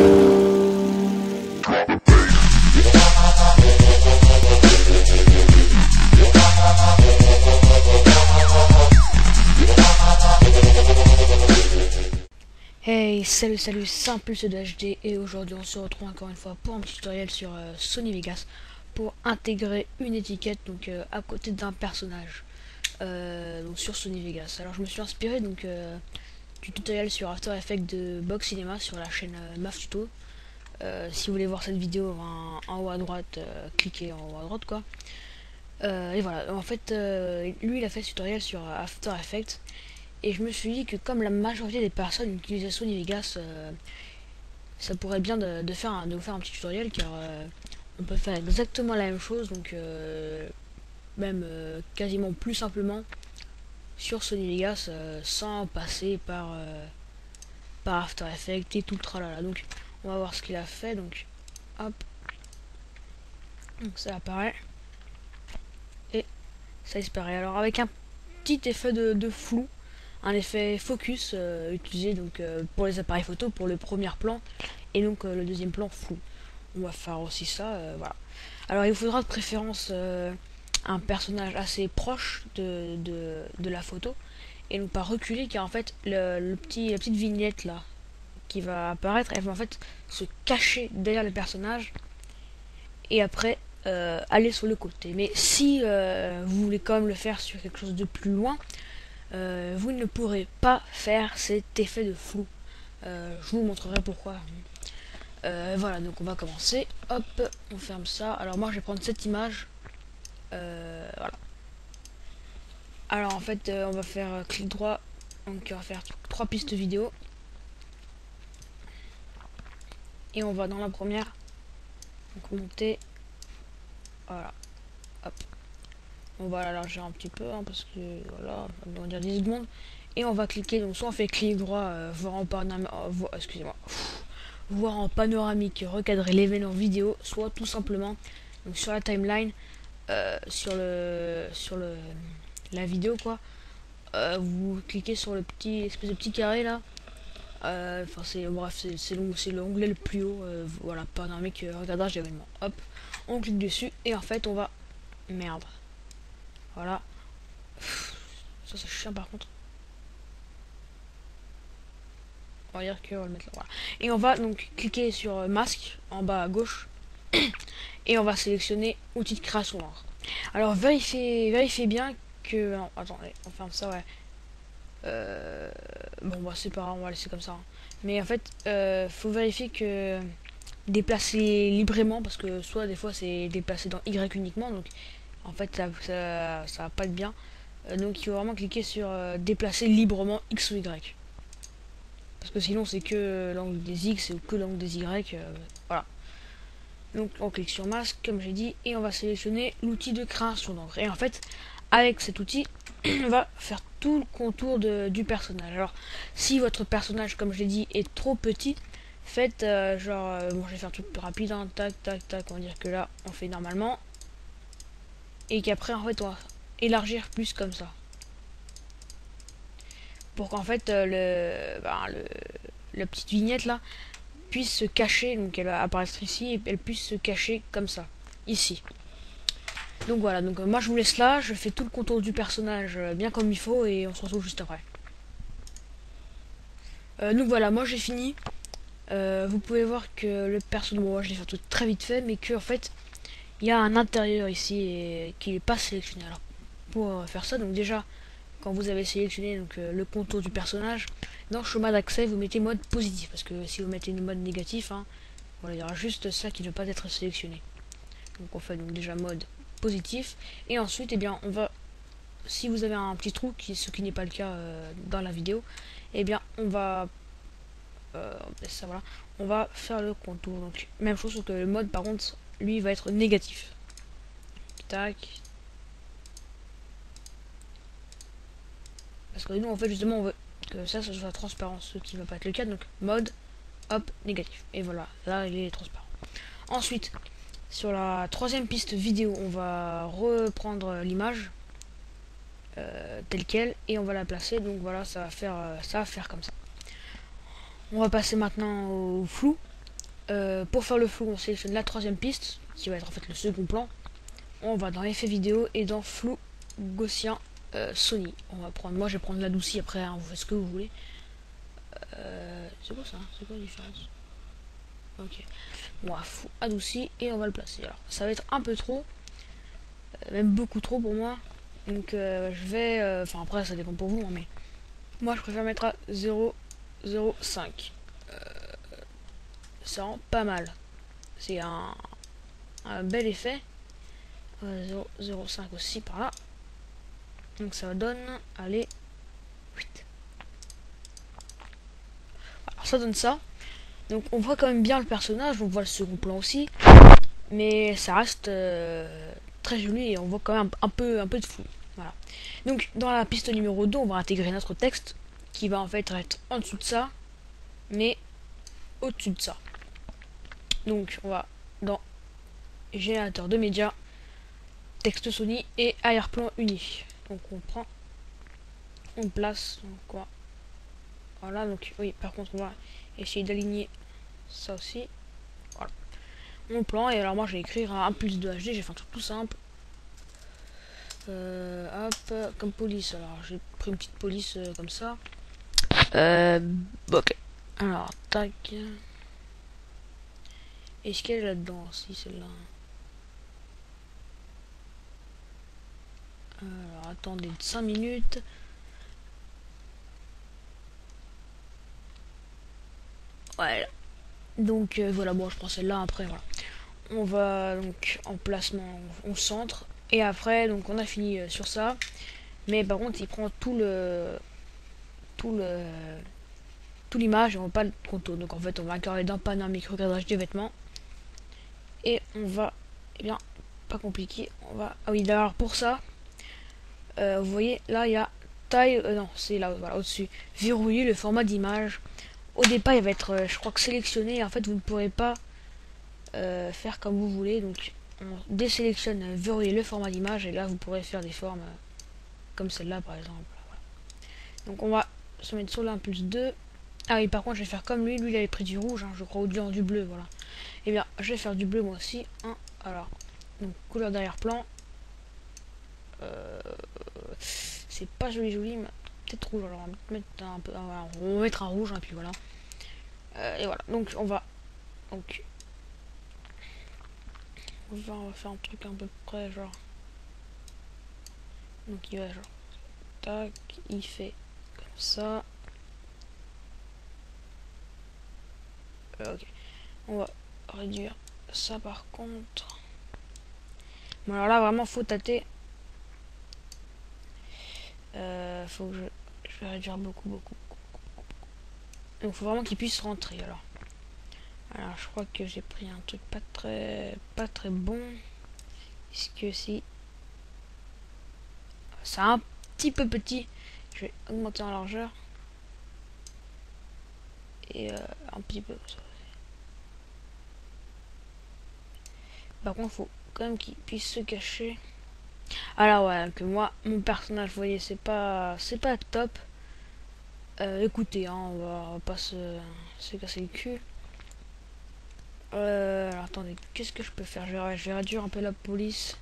Hey, salut, c'est Impulse de HD et aujourd'hui on se retrouve encore une fois pour un petit tutoriel sur Sony Vegas pour intégrer une étiquette donc à côté d'un personnage donc sur Sony Vegas. Alors je me suis inspiré donc du tutoriel sur After Effects de Box Cinema sur la chaîne MAF Tuto. Si vous voulez voir cette vidéo en haut à droite, cliquez en haut à droite quoi. Et voilà, en fait lui il a fait ce tutoriel sur After Effects. Et je me suis dit que comme la majorité des personnes utilisaient Sony Vegas, ça pourrait bien de faire un petit tutoriel car on peut faire exactement la même chose, donc même quasiment plus simplement sur Sony Vegas sans passer par After Effects et tout le tralala. Donc on va voir ce qu'il a fait, donc hop, donc ça apparaît et ça disparaît. Alors avec un petit effet de flou, un effet focus utilisé donc pour les appareils photo pour le premier plan et donc le deuxième plan flou. On va faire aussi ça, voilà. Alors il vous faudra de préférence un personnage assez proche de la photo et donc pas reculer, car en fait la petite vignette là qui va apparaître, elle va en fait se cacher derrière le personnage et après aller sur le côté. Mais si vous voulez quand même le faire sur quelque chose de plus loin, vous ne pourrez pas faire cet effet de flou. Je vous montrerai pourquoi. Voilà, donc on va commencer. Hop, on ferme ça. Alors moi je vais prendre cette image. Voilà. Alors en fait on va faire clic droit. Donc on va faire 3 pistes vidéo. Et on va dans la première. Donc monter. Voilà. Hop. On va l'élargir un petit peu parce que voilà, on va dire 10 secondes. Et on va cliquer, donc soit on fait clic droit, voir en panoramique, excusez-moi, voir en panoramique, recadrer l'événement vidéo, soit tout simplement donc sur la timeline, sur la vidéo quoi, vous cliquez sur le petit espèce de petit carré là. Enfin c'est bref, c'est l'onglet le plus haut, voilà, panoramique, recadrage d'événement. Hop, on clique dessus et en fait on va merde. Voilà. Ça c'est chiant par contre. On va dire qu'on va le mettre là. Voilà. Et on va donc cliquer sur masque en bas à gauche. Et on va sélectionner outil de création d'encre. Alors vérifiez bien que. Non, attendez, on ferme ça, ouais. Bon bah c'est pas grave, on va laisser comme ça. Hein. Mais en fait, faut vérifier que déplacer librement, parce que soit des fois c'est déplacé dans Y uniquement, donc en fait ça va pas être bien. Donc il faut vraiment cliquer sur déplacer librement X ou Y. Parce que sinon c'est que l'angle des X ou que l'angle des Y. Voilà. Donc on clique sur masque comme j'ai dit et on va sélectionner l'outil de création d'encre. Et en fait avec cet outil on va faire tout le contour du personnage. Alors si votre personnage comme je l'ai dit est trop petit, faites genre bon je vais faire tout plus rapide, hein, tac tac tac, on va dire que là on fait normalement. Et qu'après en fait on va élargir plus comme ça. Pour qu'en fait la petite vignette là puisse se cacher, donc elle va apparaître ici et elle puisse se cacher comme ça, ici. Donc voilà, donc moi je vous laisse là, je fais tout le contour du personnage bien comme il faut et on se retrouve juste après. Donc voilà, moi j'ai fini. Vous pouvez voir que le personnage, bon, moi je l'ai fait tout très vite fait, mais que en fait il y a un intérieur ici et qui n'est pas sélectionné. Alors pour faire ça, donc déjà quand vous avez sélectionné donc le contour du personnage, dans chemin d'accès vous mettez mode positif, parce que si vous mettez le mode négatif, hein, voilà, il y aura juste ça qui ne va pas être sélectionné. Donc on fait donc déjà mode positif et ensuite bien on va, si vous avez un petit trou, ce qui n'est pas le cas dans la vidéo, bien on va ça, voilà, on va faire le contour. Donc même chose, sauf que le mode par contre lui va être négatif. Tac. Parce que nous en fait justement on veut que ça soit transparent, ce qui va pas être le cas. Donc mode hop négatif. Et voilà, là il est transparent. Ensuite sur la troisième piste vidéo on va reprendre l'image telle quelle et on va la placer. Donc voilà, ça va faire comme ça. On va passer maintenant au flou. Pour faire le flou, on sélectionne la troisième piste, qui va être en fait le second plan. On va dans effet vidéo et dans flou gaussien Sony. On va prendre, moi je vais prendre l'adouci, après hein, vous faites ce que vous voulez. C'est quoi ça? C'est quoi la différence? Ok. Bon, flou adouci et on va le placer. Alors ça va être un peu trop, même beaucoup trop pour moi. Donc je vais, enfin après ça dépend pour vous, hein, mais moi je préfère mettre à 0,05. Ça rend pas mal. C'est un bel effet. 0,05 aussi par là. Donc ça donne, allez, 8. Alors ça donne ça. Donc on voit quand même bien le personnage, on voit le second plan aussi. Mais ça reste très joli et on voit quand même un peu de flou. Voilà. Donc dans la piste numéro 2, on va intégrer notre texte qui va en fait être en dessous de ça, mais au-dessus de ça. Donc on va dans générateur de médias, texte Sony et arrière-plan uni. Donc on prend, on place, donc quoi. Voilà, donc oui, par contre on va essayer d'aligner ça aussi. Voilà. Mon plan, et alors moi je vais écrire un plus de HD, j'ai fait un truc tout simple. Hop, comme police, alors j'ai pris une petite police comme ça. Ok. Alors, tac. Est-ce qu'elle est là-dedans? Si, celle-là. Alors, attendez 5 minutes. Voilà. Donc, voilà, bon, je prends celle-là après, voilà. On va donc en placement, on centre. Et après, donc, on a fini sur ça. Mais par contre, il prend tout l'image et on va pas le contour. Donc, en fait, on va incarner d'un panoramique recadrage des vêtements. Et on va, eh bien, pas compliqué, on va, ah oui, d'ailleurs, pour ça, vous voyez, là, il y a taille, non, c'est là, voilà, au-dessus, verrouiller le format d'image. Au départ, il va être, je crois que sélectionné, et en fait, vous ne pourrez pas faire comme vous voulez, donc on désélectionne, verrouiller le format d'image, et là, vous pourrez faire des formes comme celle-là, par exemple. Voilà. Donc, on va se mettre sur l'impulse 2. Ah oui, par contre, je vais faire comme lui, il avait pris du rouge, hein, je crois, ou du bleu, voilà. Et bien, je vais faire du bleu moi aussi, hein. Alors, donc, couleur d'arrière-plan. C'est pas joli, mais peut-être rouge. Alors, on va mettre un peu, on va mettre un rouge, et puis voilà. Et voilà, donc on va, donc, on va faire un truc à peu près, genre. Donc, il va genre, tac, il fait comme ça. Ok, on va réduire ça par contre. Bon, alors là, vraiment, faut tâter. Faut que je vais réduire beaucoup. Donc, faut vraiment qu'il puisse rentrer. Alors, je crois que j'ai pris un truc pas très bon. Puisque si c'est un petit peu petit, je vais augmenter en largeur. Et un petit peu. Par contre, faut quand même qu'il puisse se cacher. Alors ouais, que moi, mon personnage, vous voyez, c'est pas top. Écoutez, hein, on va pas se casser le cul. Alors attendez, qu'est-ce que je peux faire? Je vais réduire un peu la police.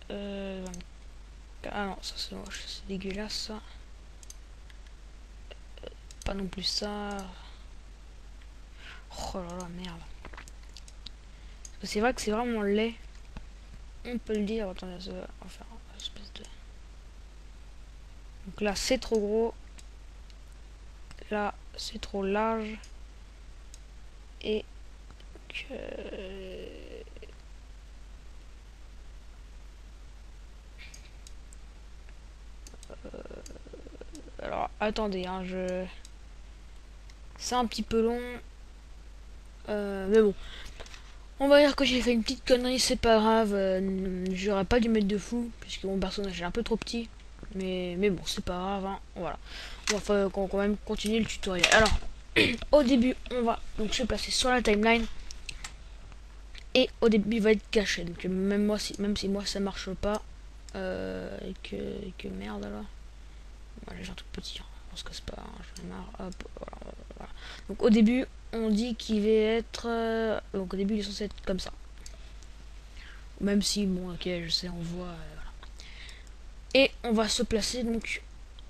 Ah non, ça c'est moche, c'est dégueulasse ça. Pas non plus ça. Oh là là, merde. C'est vrai que c'est vraiment laid. On peut le dire. Attendez, on va faire une espèce de... Donc là, c'est trop gros. Là, c'est trop large. Et que... Alors, attendez, hein, c'est un petit peu long. Mais bon. On va dire que j'ai fait une petite connerie, c'est pas grave. J'aurais pas dû mettre de fou, puisque mon personnage est un peu trop petit. Mais bon, c'est pas grave, hein. Voilà. On va quand même continuer le tutoriel. Alors, au début, on va donc se placer sur la timeline. Et au début, il va être caché. Donc, même si moi ça marche pas, et que merde alors. Moi, j'ai un truc petit, hein. On se casse pas, hein. J'en ai marre. Hop, voilà. Donc au début, on dit qu'il va être... donc au début, il est censé être comme ça. Même si, bon, ok, je sais, on voit... voilà. Et on va se placer donc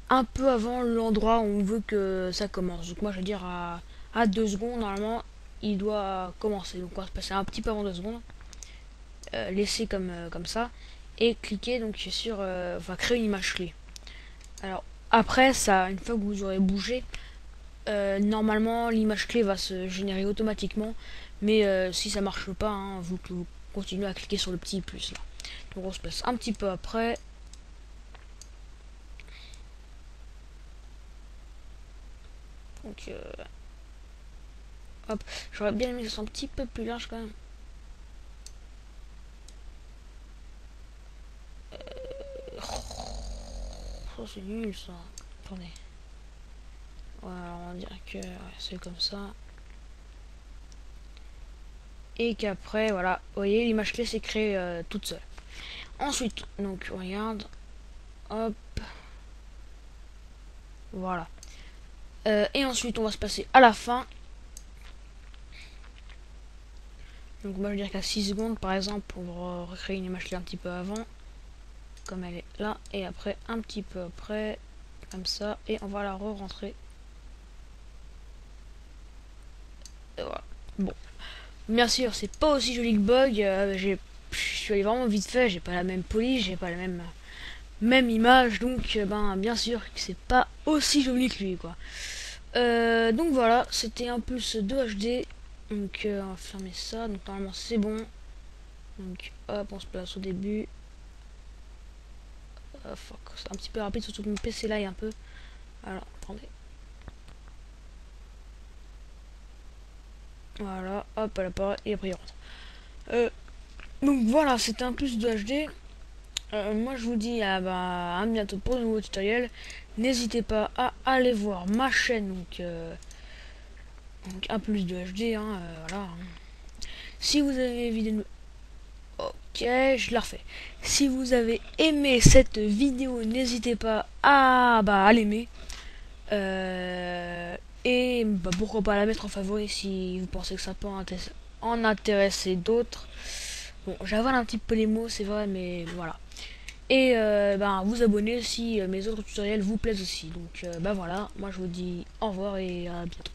un peu avant l'endroit où on veut que ça commence. Donc moi, je vais dire à 2 secondes, normalement, il doit commencer. Donc on va se passer un petit peu avant 2 secondes. Laisser comme ça. Et cliquer donc sur... enfin, créer une image clé. Alors, après, ça, une fois que vous aurez bougé, normalement l'image clé va se générer automatiquement, mais si ça marche pas, hein, vous continuez à cliquer sur le petit plus là. Donc on se passe un petit peu après. Donc hop, j'aurais bien aimé que ça soit un petit peu plus large quand même. Oh, c'est nul ça. Attendez. Voilà, on va dire que ouais, c'est comme ça. Et qu'après, voilà, vous voyez, l'image clé s'est créée toute seule. Ensuite, donc, on regarde. Hop. Voilà. Et ensuite, on va se passer à la fin. Donc, moi, je veux dire qu'à 6 secondes, par exemple, pour recréer une image clé un petit peu avant. Comme elle est là. Et après, un petit peu après. Comme ça. Et on va la re-rentrer. Et voilà. Bon. Bien sûr, c'est pas aussi joli que Bug. Je suis allé vraiment vite fait. J'ai pas la même police. J'ai pas la même image. Donc, ben, bien sûr que c'est pas aussi joli que lui, quoi. Donc voilà, c'était un plus de HD. Donc on va fermer ça. Donc normalement c'est bon. Donc hop, on se place au début. Fuck, c'est un petit peu rapide, surtout que mon PC là est un peu. Alors, attendez. Voilà, hop, elle apparaît et après il rentre. Donc voilà, c'était un plus de HD. Moi je vous dis à bientôt pour de nouveaux tutoriels. N'hésitez pas à aller voir ma chaîne, donc un plus de HD, hein, voilà. Si vous avez vidéo... Ok, je la refais. Si vous avez aimé cette vidéo, n'hésitez pas à l'aimer. Et bah, pourquoi pas la mettre en favori si vous pensez que ça peut en intéresser d'autres. Bon, j'avale un petit peu les mots, c'est vrai, mais voilà. Et vous abonner si mes autres tutoriels vous plaisent aussi. Donc bah voilà, moi je vous dis au revoir et à bientôt.